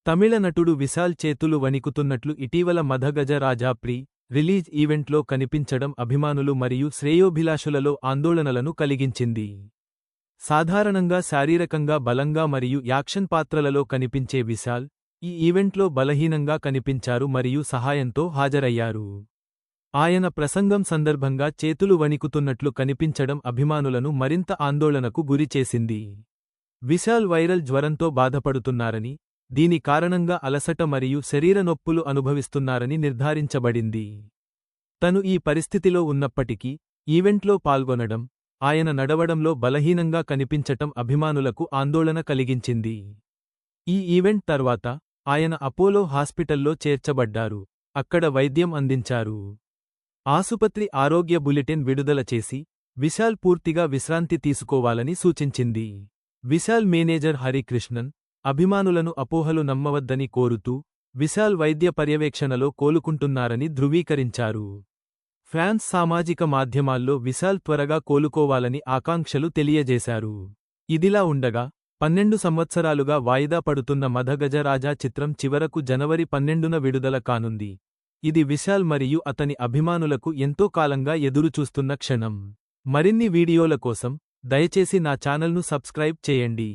తమిళ నటుడు విశాల్ చేతులు వణికుతున్నట్లు ఇటీవల మధగజ రాజా ప్రీ రిలీజ్ ఈవెంట్లో కనిపించడం అభిమానులు మరియు శ్రేయోభిలాషులలో ఆందోళనలను కలిగించింది. సాధారణంగా శారీరకంగా బలంగా మరియు యాక్షన్ పాత్రలలో కనిపించే విశాల్ ఈ ఈవెంట్లో బలహీనంగా కనిపించారు మరియు సహాయంతో హాజరయ్యారు. ఆయన ప్రసంగం సందర్భంగా చేతులు వణికుతున్నట్లు కనిపించడం అభిమానులను మరింత ఆందోళనకు గురిచేసింది. విశాల్ వైరల్ జ్వరంతో బాధపడుతున్నారని, దీని కారణంగా అలసట మరియు శరీర నొప్పులు అనుభవిస్తున్నారని నిర్ధారించబడింది. తను ఈ పరిస్థితిలో ఉన్నప్పటికీ ఈవెంట్లో పాల్గొనడం, ఆయన నడవడంలో బలహీనంగా కనిపించటం అభిమానులకు ఆందోళన కలిగించింది. ఈ ఈవెంట్ తర్వాత ఆయన అపోలో హాస్పిటల్లో చేర్చబడ్డారు, అక్కడ వైద్యం అందించారు. ఆసుపత్రి ఆరోగ్య బులెటిన్ విడుదల చేసి విశాల్ పూర్తిగా విశ్రాంతి తీసుకోవాలని సూచించింది. విశాల్ మేనేజర్ హరికృష్ణన్ అభిమానులను అపోహలు నమ్మవద్దని కోరుతూ విశాల్ వైద్య పర్యవేక్షణలో కోలుకుంటున్నారని ధృవీకరించారు. ఫ్యాన్స్ సామాజిక మాధ్యమాల్లో విశాల్ త్వరగా కోలుకోవాలని ఆకాంక్షలు తెలియజేశారు. ఇదిలా ఉండగా 12 సంవత్సరాలుగా వాయిదా పడుతున్న మధగజ రాజా చిత్రం చివరకు జనవరి 12న విడుదల కానుంది. ఇది విశాల్ మరియు అతని అభిమానులకు ఎంతో కాలంగా ఎదురుచూస్తున్న క్షణం. మరిన్ని వీడియోల కోసం దయచేసి నా ఛానల్ను సబ్స్క్రైబ్ చేయండి.